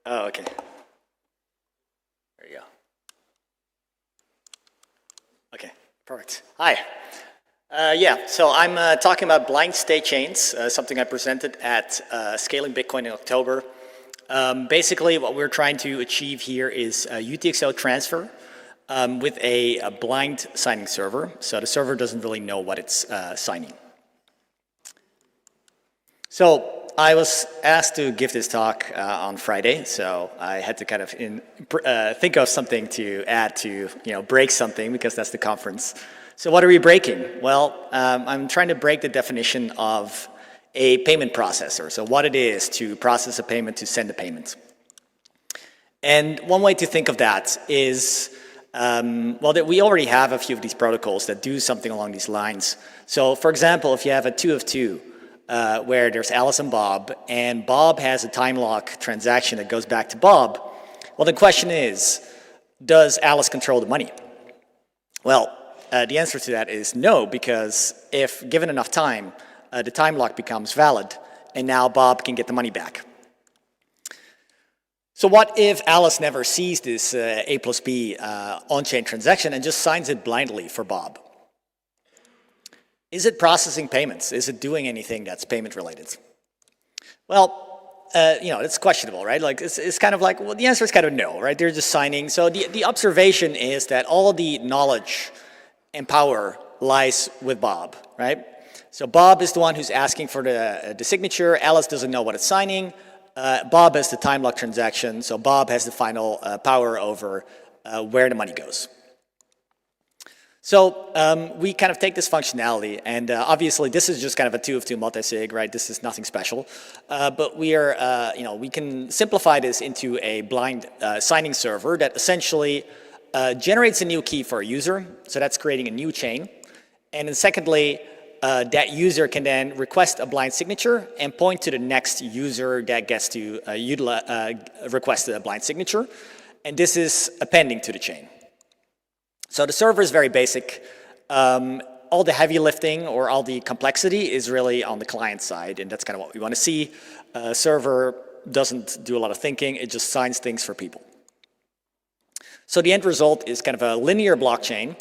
Oh, okay. There you go. Okay, perfect. Hi. Yeah, so I'm talking about blind state chains, something I presented at Scaling Bitcoin in October. Basically, what we're trying to achieve here is a UTXO transfer with a blind signing server. So the server doesn't really know what it's signing. So I was asked to give this talk on Friday, so I had to kind of think of something to add to, break something, because that's the conference. So what are we breaking? Well, I'm trying to break the definition of a payment processor, so what it is to process a payment, to send a payment. And one way to think of that is, that we already have a few of these protocols that do something along these lines. So for example, if you have a 2 of 2, where there's Alice and Bob has a time lock transaction that goes back to Bob, well, the question is, does Alice control the money? Well, the answer to that is no, because if given enough time, the time lock becomes valid, and now Bob can get the money back. So what if Alice never sees this A plus B on-chain transaction and just signs it blindly for Bob? Is it processing payments? Is it doing anything that's payment related? Well, it's questionable, right? Like it's kind of like, well, the answer is kind of no, right? They're just signing. So the observation is that all the knowledge and power lies with Bob, right? So Bob is the one who's asking for the signature. Alice doesn't know what it's signing. Bob has the time lock transaction, so Bob has the final power over where the money goes. So we kind of take this functionality, and obviously this is just kind of a 2 of 2 multisig, right? This is nothing special, but we are, we can simplify this into a blind signing server that essentially generates a new key for a user. So that's creating a new chain, and then secondly, that user can then request a blind signature and point to the next user that gets to request a blind signature, and this is appending to the chain. So the server is very basic. All the heavy lifting or all the complexity is really on the client side, and that's kind of what we want to see. Server doesn't do a lot of thinking, it just signs things for people. So the end result is kind of a linear blockchain,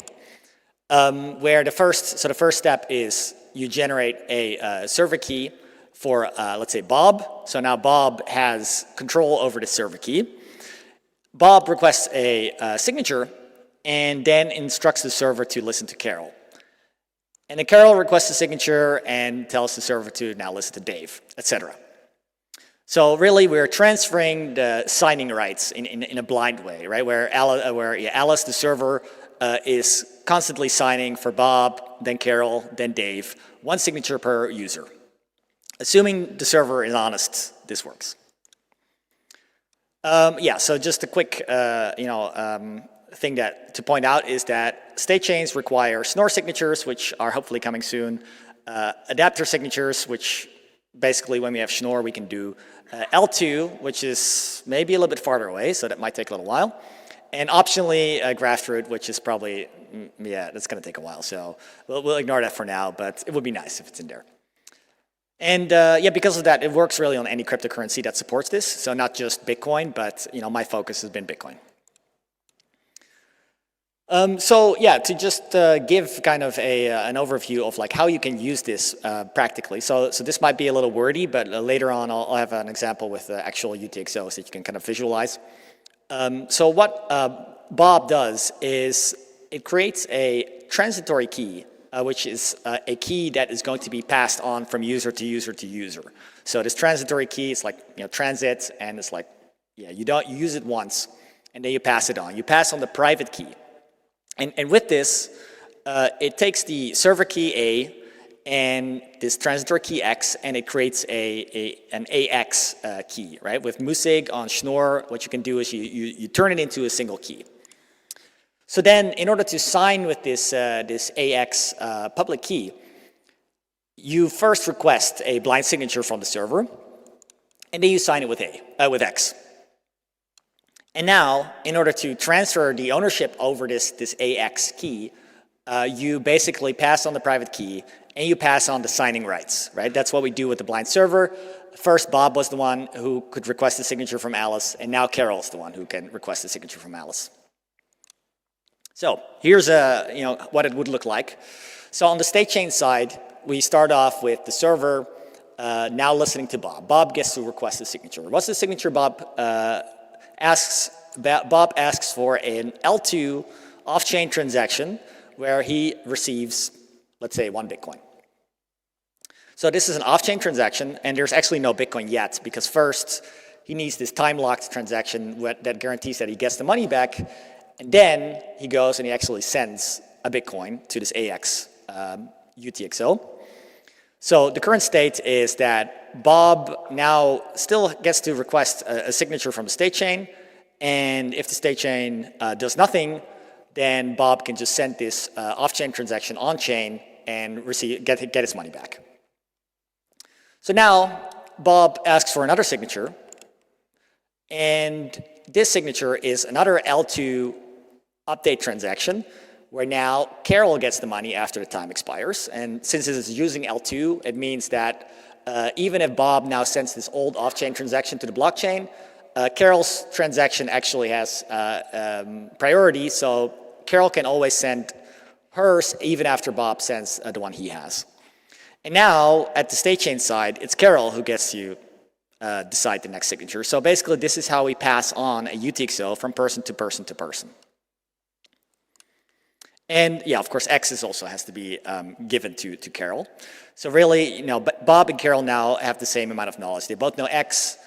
where the first step is you generate a server key for, let's say, Bob. So now Bob has control over the server key. Bob requests a signature, and then instructs the server to listen to Carol. And then Carol requests a signature and tells the server to now listen to Dave, etc. So really, we're transferring the signing rights in a blind way, right? Where Alice, the server, is constantly signing for Bob, then Carol, then Dave, one signature per user. Assuming the server is honest, this works. So just a quick, thing to point out is that state chains require Schnorr signatures, which are hopefully coming soon, adapter signatures, which basically when we have Schnorr we can do, Eltoo, which is maybe a little bit farther away, so that might take a little while, and optionally Graftroot, which is probably, that's going to take a while, so we'll ignore that for now, but it would be nice if it's in there. And because of that, it works really on any cryptocurrency that supports this, so not just Bitcoin, but my focus has been Bitcoin. To just give kind of an overview of like how you can use this practically. So this might be a little wordy, but later on I'll have an example with actual UTXOs that you can kind of visualize. So what Bob does is it creates a transitory key, which is a key that is going to be passed on from user to user to user. So this transitory key is like transit, and it's like you use it once, and then you pass it on. You pass on the private key. And with this, it takes the server key A and this transitory key X, and it creates an AX key, right? With Musig on Schnorr, what you can do is you turn it into a single key. So then, in order to sign with this AX public key, you first request a blind signature from the server, and then you sign it with X. And now, in order to transfer the ownership over this AX key, you basically pass on the private key and you pass on the signing rights, right? That's what we do with the blind server. first Bob was the one who could request a signature from Alice, and now Carol is the one who can request a signature from Alice. So here's what it would look like. So on the state chain side, we start off with the server now listening to Bob. Bob gets to request a signature. What's the signature Bob asks? Bob asks for an L2 off-chain transaction where he receives, let's say, 1 Bitcoin. So this is an off-chain transaction, and there's actually no Bitcoin yet, because first he needs this time-locked transaction that guarantees that he gets the money back, and then he goes and he actually sends a Bitcoin to this AX UTXO. So the current state is that Bob now still gets to request a signature from the state chain, and if the state chain does nothing, then Bob can just send this off-chain transaction on-chain and get his money back. So now Bob asks for another signature, and this signature is another L2 update transaction where now Carol gets the money after the time expires. And since it is using L2, it means that even if Bob now sends this old off-chain transaction to the blockchain, Carol's transaction actually has priority, so Carol can always send hers even after Bob sends the one he has. And now, at the state chain side, it's Carol who gets to decide the next signature. So basically, this is how we pass on a UTXO from person to person to person. And yeah, of course, X also has to be given to Carol. So really, Bob and Carol now have the same amount of knowledge. They both know X,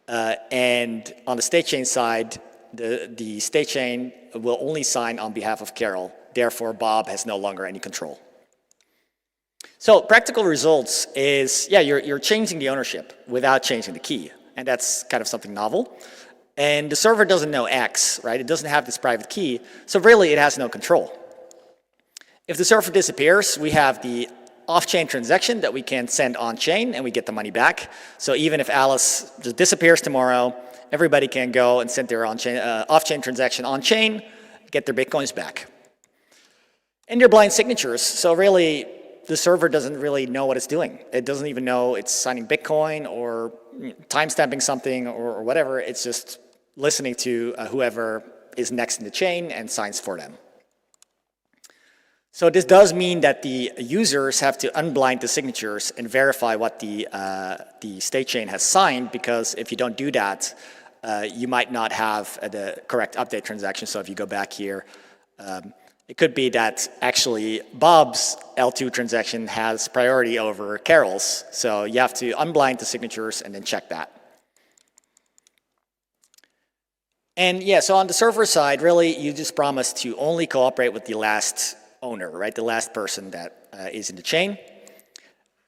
and on the state chain side, the state chain will only sign on behalf of Carol. Therefore, Bob has no longer any control. So practical results is, yeah, you're changing the ownership without changing the key. And that's kind of something novel. And the server doesn't know X, right? It doesn't have this private key. So really, it has no control. If the server disappears, we have the off-chain transaction that we can send on-chain, and we get the money back. So even if Alice just disappears tomorrow, everybody can go and send their off-chain transaction on-chain, get their Bitcoins back. And they're blind signatures. So really, the server doesn't really know what it's doing. It doesn't even know it's signing Bitcoin or timestamping something or whatever. It's just listening to whoever is next in the chain and signs for them. So this does mean that the users have to unblind the signatures and verify what the state chain has signed, because if you don't do that, you might not have the correct update transaction. So if you go back here, it could be that actually Bob's L2 transaction has priority over Carol's. So you have to unblind the signatures and then check that. And yeah, so on the server side, really, you just promise to only cooperate with the last owner, right? The last person that is in the chain.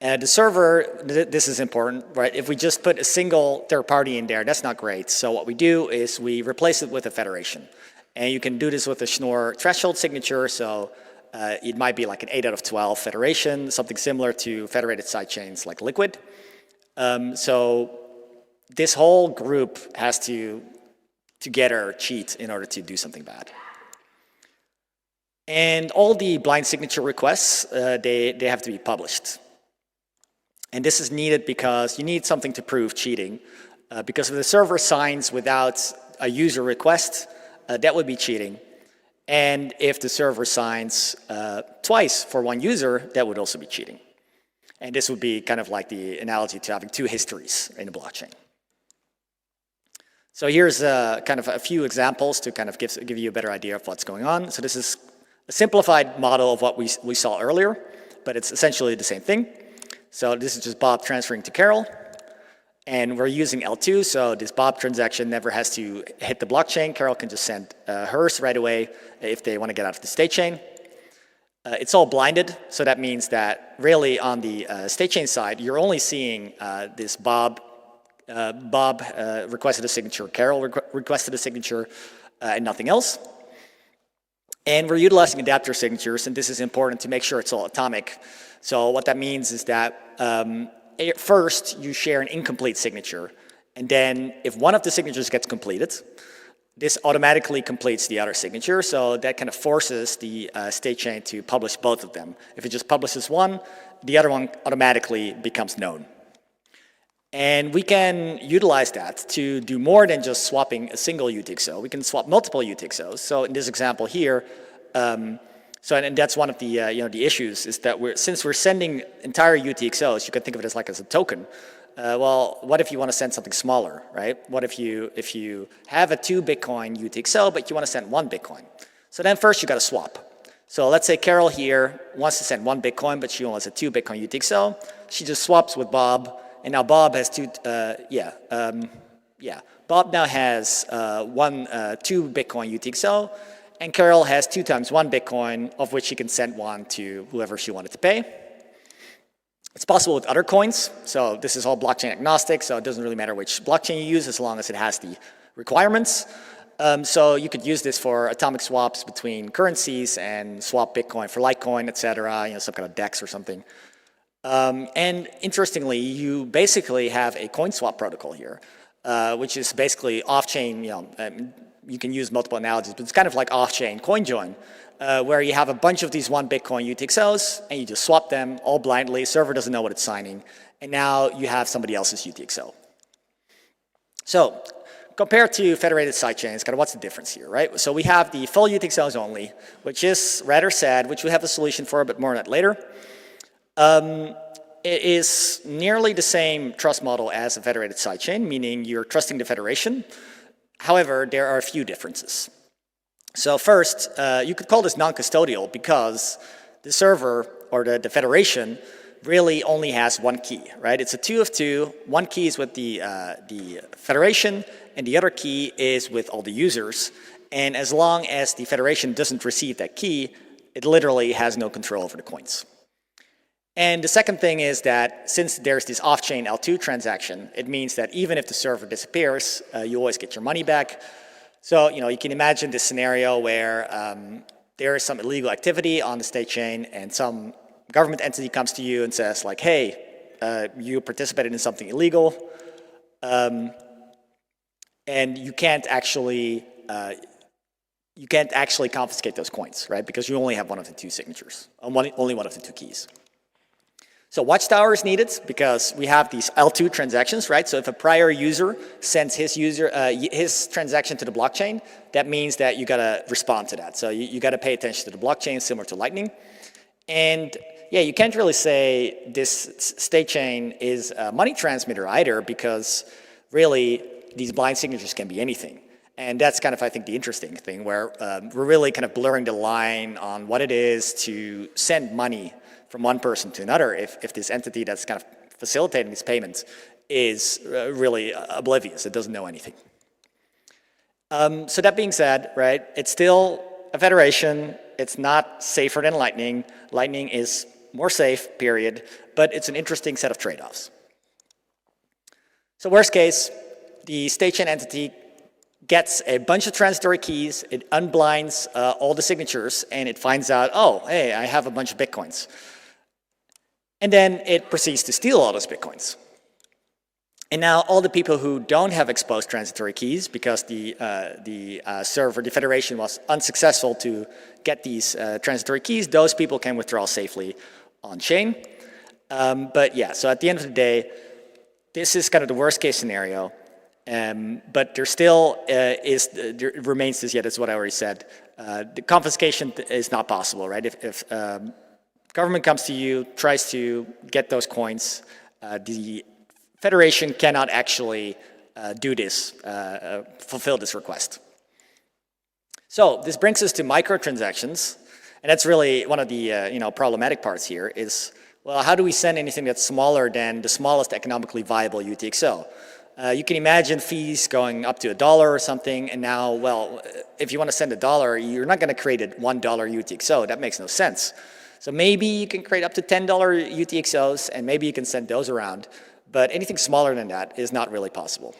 The server, this is important, right? If we just put a single third party in there, that's not great. So what we do is we replace it with a federation. And you can do this with a Schnorr threshold signature. So it might be like an 8 out of 12 federation, something similar to federated sidechains like Liquid. So this whole group has to together cheat in order to do something bad. And all the blind signature requests, they have to be published. And this is needed because you need something to prove cheating. Because if the server signs without a user request, that would be cheating. And if the server signs twice for one user, that would also be cheating. And this would be kind of like the analogy to having two histories in a blockchain. So here's kind of a few examples to kind of give you a better idea of what's going on. So this is a simplified model of what we saw earlier, but it's essentially the same thing. So this is just Bob transferring to Carol, and we're using L2, so this Bob transaction never has to hit the blockchain. Carol can just send hers right away if they want to get out of the state chain. It's all blinded, so that means that really on the state chain side, you're only seeing this Bob requested a signature, Carol requested a signature, and nothing else. And we're utilizing adapter signatures, and this is important to make sure it's all atomic. So what that means is that first you share an incomplete signature, and then if one of the signatures gets completed, this automatically completes the other signature, so that kind of forces the state chain to publish both of them. If it just publishes one, the other one automatically becomes known. And we can utilize that to do more than just swapping a single UTXO. We can swap multiple UTXOs. So in this example here, and that's one of the the issues is that since we're sending entire UTXOs, you can think of it as like as a token. Well, what if you want to send something smaller, right? What if you have a 2 Bitcoin UTXO, but you want to send 1 Bitcoin? So then first you got to swap. So let's say Carol here wants to send 1 Bitcoin, but she only has a 2 Bitcoin UTXO. She just swaps with Bob, and now Bob has Bob now has 2 Bitcoin UTXO, and Carol has 2 times 1 Bitcoin, of which she can send 1 to whoever she wanted to pay. It's possible with other coins. So this is all blockchain agnostic, so it doesn't really matter which blockchain you use as long as it has the requirements. So you could use this for atomic swaps between currencies and swap Bitcoin for Litecoin, etc. Some kind of DEX or something. And interestingly, you basically have a coin swap protocol here, which is basically off-chain. You can use multiple analogies, but it's kind of like off-chain coin join, where you have a bunch of these 1 Bitcoin UTXOs, and you just swap them all blindly. Server doesn't know what it's signing, and now you have somebody else's UTXO. So compared to federated sidechains, kind of what's the difference here, right? So we have the full UTXOs only, which is rather sad, which we have a solution for, but more on that later. It is nearly the same trust model as a federated sidechain, meaning you're trusting the federation. However, there are a few differences. So first, you could call this non-custodial because the server or the federation really only has 1 key, right? It's a 2 of 2. 1 key is with the federation, and the other key is with all the users. And as long as the federation doesn't receive that key, it literally has no control over the coins. And the second thing is that since there's this off-chain Eltoo transaction, it means that even if the server disappears, you always get your money back. So you can imagine this scenario where there is some illegal activity on the state chain and some government entity comes to you and says like, hey, you participated in something illegal, and you can't actually confiscate those coins, right? Because you only have one of the 2 signatures, only one of the 2 keys. So Watchtower is needed because we have these L2 transactions, right? So if a prior user sends his transaction to the blockchain, that means that you gotta respond to that. So you gotta pay attention to the blockchain, similar to Lightning. And yeah, you can't really say this state chain is a money transmitter either, because really these blind signatures can be anything. And that's kind of, I think, the interesting thing, where we're really kind of blurring the line on what it is to send money from one person to another if this entity that's kind of facilitating these payments is really oblivious. It doesn't know anything. So that being said, right, it's still a federation. It's not safer than Lightning. Lightning is more safe, period, but it's an interesting set of trade-offs. So worst case, the state chain entity gets a bunch of transitory keys, it unblinds all the signatures, and it finds out, oh, hey, I have a bunch of Bitcoins. And then it proceeds to steal all those Bitcoins. And now all the people who don't have exposed transitory keys, because the server, the federation, was unsuccessful to get these transitory keys, those people can withdraw safely on chain. But yeah, so at the end of the day, this is kind of the worst case scenario. But there still there remains this, that's what I already said. The confiscation is not possible, right? If government comes to you, tries to get those coins, the federation cannot actually do this, fulfill this request. So this brings us to microtransactions, and that's really one of the problematic parts here is, well, how do we send anything that's smaller than the smallest economically viable UTXO? You can imagine fees going up to $1 or something, and now, well, if you want to send $1, you're not going to create a $1 UTXO. That makes no sense. So maybe you can create up to $10 UTXOs, and maybe you can send those around. But anything smaller than that is not really possible.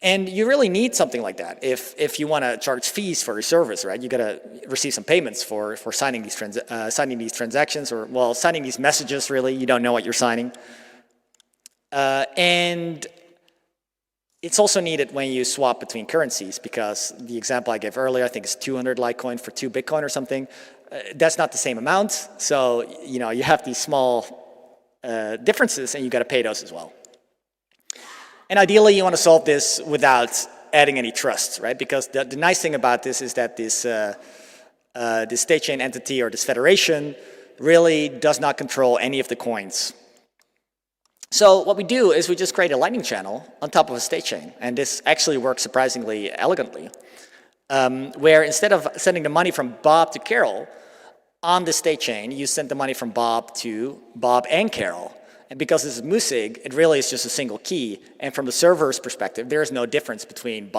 And you really need something like that if you want to charge fees for your service, right? You got to receive some payments for signing these transactions, or, well, signing these messages, really. You don't know what you're signing. And it's also needed when you swap between currencies, because the example I gave earlier, I think it's 200 Litecoin for 2 Bitcoin or something. That's not the same amount. So, you have these small differences, and you got to pay those as well. And ideally, you want to solve this without adding any trust, right? Because the nice thing about this is that this state chain entity or this federation really does not control any of the coins. So what we do is we just create a Lightning channel on top of a state chain, and this actually works surprisingly elegantly, where instead of sending the money from Bob to Carol on the state chain, you send the money from Bob to Bob and Carol. And because this is Musig, it really is just a single key. And from the server's perspective, there is no difference between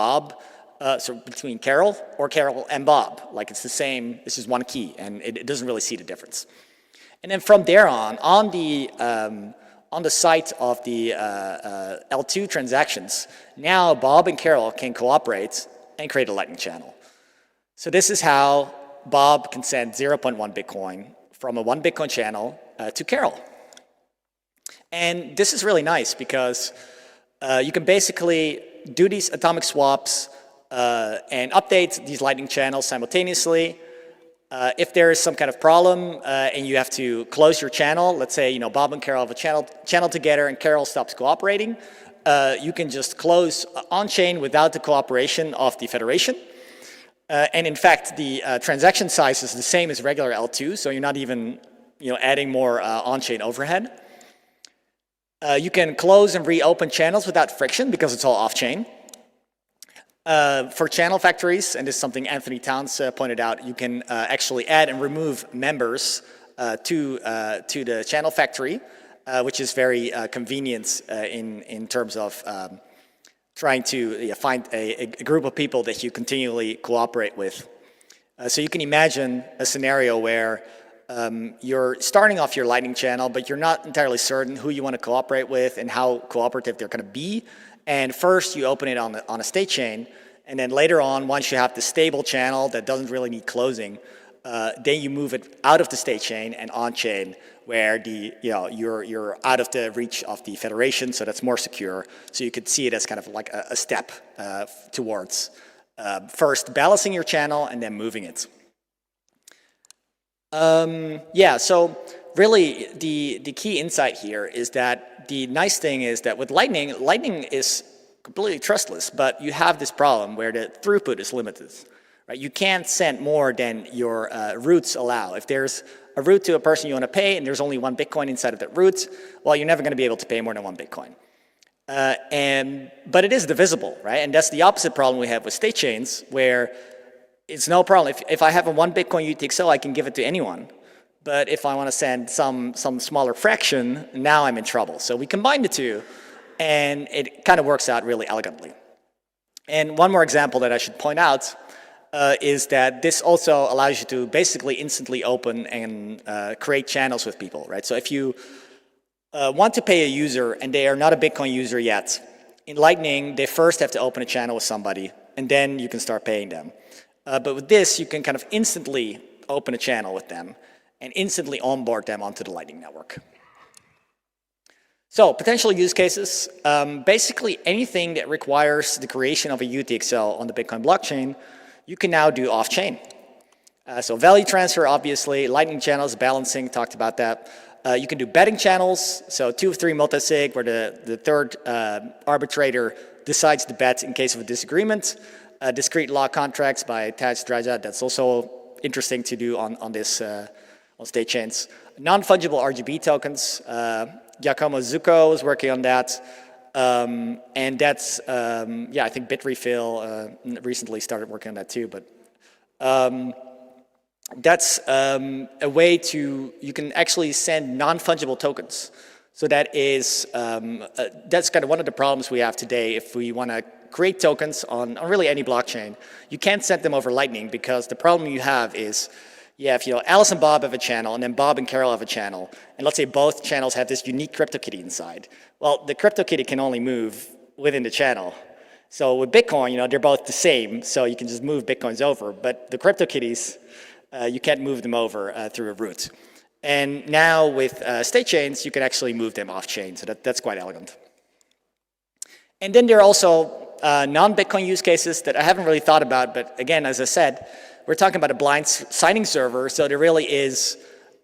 between Carol or Carol and Bob. Like it's the same, it's just one key, and it doesn't really see the difference. And then from there on the site of the Eltoo transactions, now Bob and Carol can cooperate and create a Lightning channel. So this is how Bob can send 0.1 Bitcoin from a 1 Bitcoin channel to Carol. And this is really nice because you can basically do these atomic swaps and update these Lightning channels simultaneously. If there is some kind of problem and you have to close your channel, let's say Bob and Carol have a channel together and Carol stops cooperating, you can just close on-chain without the cooperation of the federation. And in fact, the transaction size is the same as regular L2, so you're not even adding more on-chain overhead. You can close and reopen channels without friction because it's all off-chain. For channel factories, and this is something Anthony Towns pointed out, you can actually add and remove members to the channel factory, which is very convenient in terms of trying to find a group of people that you continually cooperate with. So you can imagine a scenario where you're starting off your Lightning channel, but you're not entirely certain who you want to cooperate with and how cooperative they're going to be. And first you open it on a state chain, and then later on, once you have the stable channel that doesn't really need closing, then you move it out of the state chain and on chain, where you're out of the reach of the federation, so that's more secure. So you could see it as kind of like a step towards first balancing your channel and then moving it. So really the key insight here is that the nice thing is that with Lightning is completely trustless, but you have this problem where the throughput is limited, right? You can't send more than your roots allow. If there's a route to a person you want to pay and there's only 1 Bitcoin inside of that route, well, you're never going to be able to pay more than 1 Bitcoin. But it is divisible, right? And that's the opposite problem we have with state chains, where it's no problem. If I have a 1 Bitcoin UTXO, I can give it to anyone. But if I want to send some smaller fraction, now I'm in trouble. So we combine the two, and it kind of works out really elegantly. And one more example that I should point out is that this also allows you to basically instantly open and create channels with people, right? So if you want to pay a user and they are not a Bitcoin user yet, in Lightning, they first have to open a channel with somebody, and then you can start paying them. But with this, you can kind of instantly open a channel with them and instantly onboard them onto the Lightning network. So potential use cases, basically anything that requires the creation of a UTXO on the Bitcoin blockchain, you can now do off-chain. So value transfer, obviously, Lightning channels, balancing, talked about that. You can do betting channels, so 2 of 3 multi-sig, where the third arbitrator decides to bet in case of a disagreement. Discrete law contracts by Taj Draja, that's also interesting to do on this on state chains. Non-fungible RGB tokens, Giacomo Zucco is working on that, and that's I think Bitrefill recently started working on that too. But that's a way you can actually send non-fungible tokens. So that is that's kind of one of the problems we have today if we want to create tokens on really any blockchain. You can't send them over Lightning because the problem you have is, if Alice and Bob have a channel and then Bob and Carol have a channel, and let's say both channels have this unique CryptoKitty inside. Well, the CryptoKitty can only move within the channel. So with Bitcoin, they're both the same, so you can just move Bitcoins over, but the CryptoKitties, you can't move them over through a root. And now with state chains, you can actually move them off-chain, so that's quite elegant. And then there are also non-Bitcoin use cases that I haven't really thought about, but again, as I said, we're talking about a blind signing server, so there really is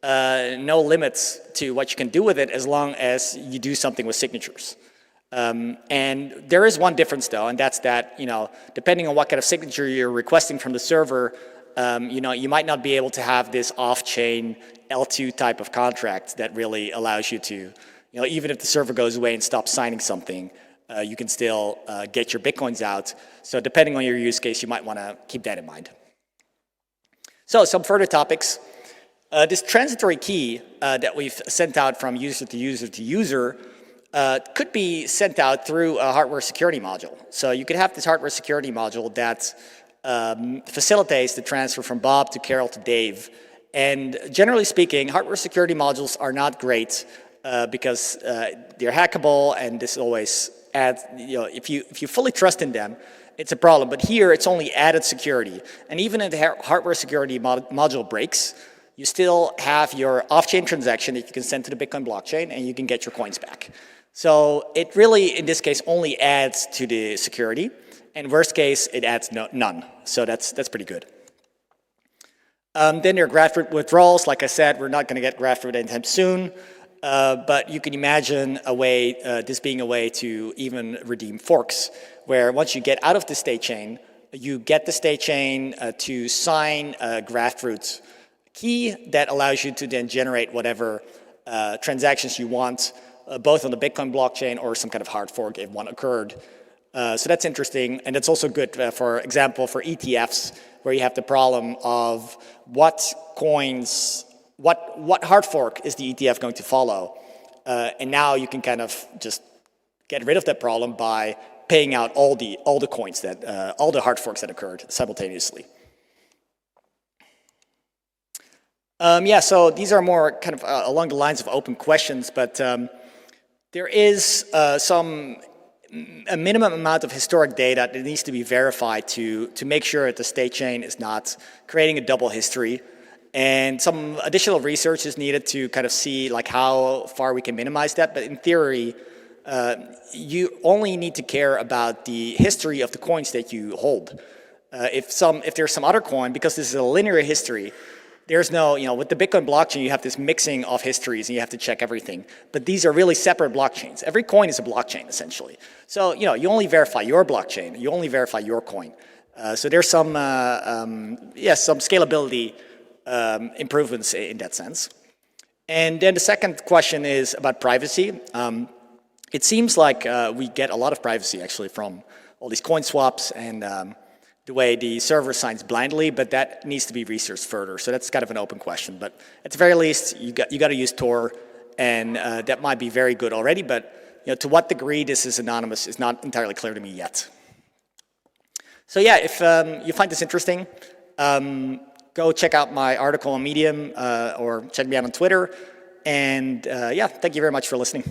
no limits to what you can do with it as long as you do something with signatures. And there is one difference though, and that's that, depending on what kind of signature you're requesting from the server, you might not be able to have this off-chain Eltoo type of contract that really allows you to, even if the server goes away and stops signing something, you can still get your Bitcoins out. So depending on your use case, you might want to keep that in mind. So some further topics. This transitory key that we've sent out from user to user to user could be sent out through a hardware security module. So you could have this hardware security module that facilitates the transfer from Bob to Carol to Dave. And generally speaking, hardware security modules are not great because they're hackable, and this always adds, if you fully trust in them, it's a problem. But here, it's only added security. And even if the hardware security module breaks, you still have your off-chain transaction that you can send to the Bitcoin blockchain, and you can get your coins back. So it really, in this case, only adds to the security. And worst case, it adds none. So that's pretty good. Then there are graphroot withdrawals. Like I said, we're not going to get graphroot anytime soon. But you can imagine a way, this being a way to even redeem forks, where once you get out of the state chain, you get the state chain to sign a graphroot key that allows you to then generate whatever transactions you want, both on the Bitcoin blockchain or some kind of hard fork if one occurred. So that's interesting, and it's also good, for example, for ETFs, where you have the problem of what coins, what hard fork is the ETF going to follow, and now you can kind of just get rid of that problem by paying out all the coins that all the hard forks that occurred simultaneously. So these are more kind of along the lines of open questions, but there is a minimum amount of historic data that needs to be verified to make sure that the state chain is not creating a double history. And some additional research is needed to kind of see like how far we can minimize that. But in theory, you only need to care about the history of the coins that you hold. If there's some other coin, because this is a linear history, there's no, with the Bitcoin blockchain, you have this mixing of histories and you have to check everything. But these are really separate blockchains. Every coin is a blockchain, essentially. So, you only verify your blockchain. You only verify your coin. So there's some scalability improvements in that sense. And then the second question is about privacy. It seems like we get a lot of privacy, actually, from all these coin swaps and the way the server signs blindly, but that needs to be researched further. So that's kind of an open question. But at the very least, you got to use Tor, and that might be very good already. But to what degree this is anonymous is not entirely clear to me yet. So yeah, if you find this interesting, go check out my article on Medium or check me out on Twitter. And thank you very much for listening.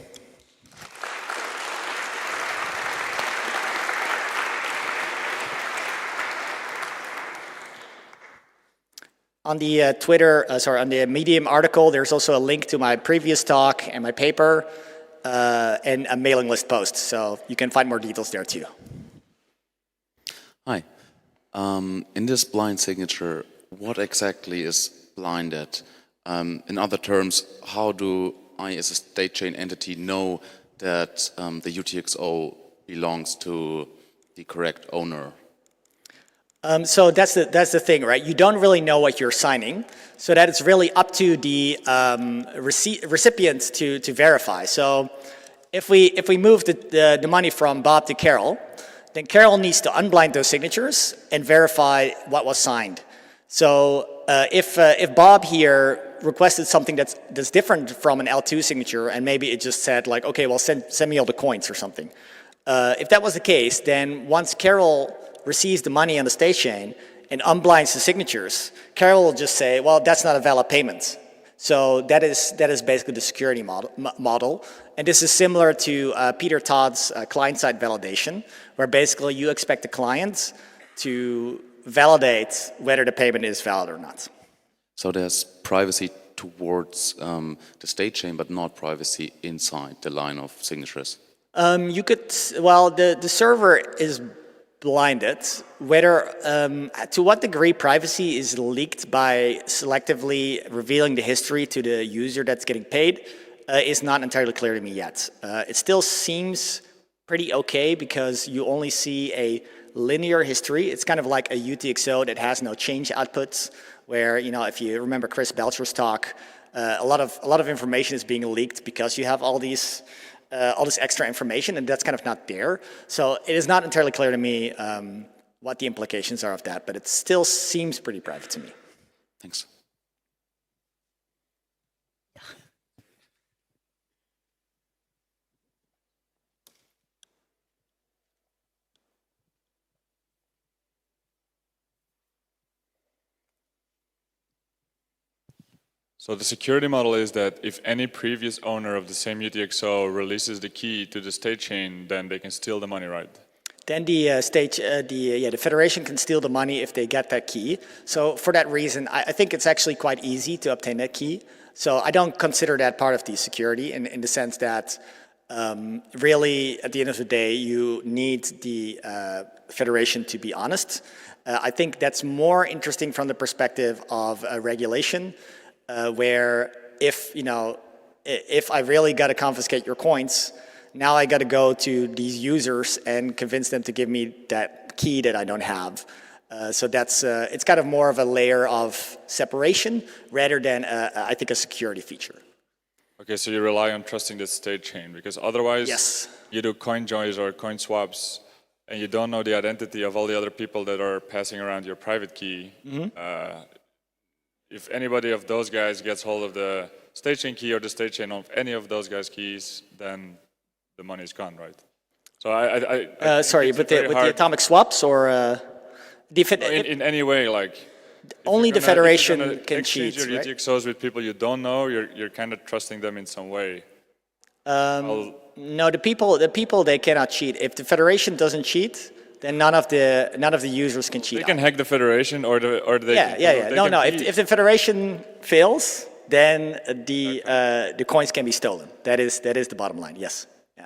On the on the Medium article, there's also a link to my previous talk and my paper and a mailing list post. So you can find more details there too. Hi. In this blind signature, what exactly is blinded? In other terms, how do I, as a state chain entity, know that the UTXO belongs to the correct owner? So that's the thing, right? You don't really know what you're signing, so that it's really up to the recipients to verify. So if we move the money from Bob to Carol, then Carol needs to unblind those signatures and verify what was signed. So if Bob here requested something that's different from an L2 signature, and maybe it just said like, okay, well send me all the coins or something. If that was the case, then once Carol receives the money on the state chain and unblinds the signatures, Carol will just say, well, that's not a valid payment. So that is basically the security model. And this is similar to Peter Todd's client-side validation, where basically you expect the client to validate whether the payment is valid or not. So there's privacy towards the state chain, but not privacy inside the line of signatures? The server is blinded. Whether to what degree privacy is leaked by selectively revealing the history to the user that's getting paid is not entirely clear to me yet. It still seems pretty okay because you only see a linear history. It's kind of like a UTXO that has no change outputs, where, you know, if you remember Chris Belcher's talk, a lot of information is being leaked because you have all this extra information, and that's kind of not there. So it is not entirely clear to me what the implications are of that, but it still seems pretty private to me. Thanks. So the security model is that if any previous owner of the same UTXO releases the key to the state chain, then they can steal the money, right? Then the federation can steal the money if they get that key. So for that reason, I think it's actually quite easy to obtain that key. So I don't consider that part of the security in the sense that really, at the end of the day, you need the federation to be honest. I think that's more interesting from the perspective of regulation, where if I really got to confiscate your coins, now I got to go to these users and convince them to give me that key that I don't have. So that's it's kind of more of a layer of separation rather than I think a security feature. Okay, so you rely on trusting the state chain, because otherwise Yes. you do coin joins or coin swaps and you don't know the identity of all the other people that are passing around your private key. If anybody of those guys gets hold of the state chain key or the state chain of any of those guys' keys, then the money's gone, right? So I Sorry, but with the atomic swaps or in any way, like only the federation can exchange cheat, your right? UTXOs with people you don't know, you're kind of trusting them in some way. No, the people they cannot cheat. If the federation doesn't cheat, then none of the users can cheat. They can hack the federation, or they yeah. No. If the federation fails, then the coins can be stolen. That is the bottom line. Yes. Yeah.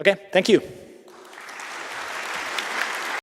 Okay. Thank you.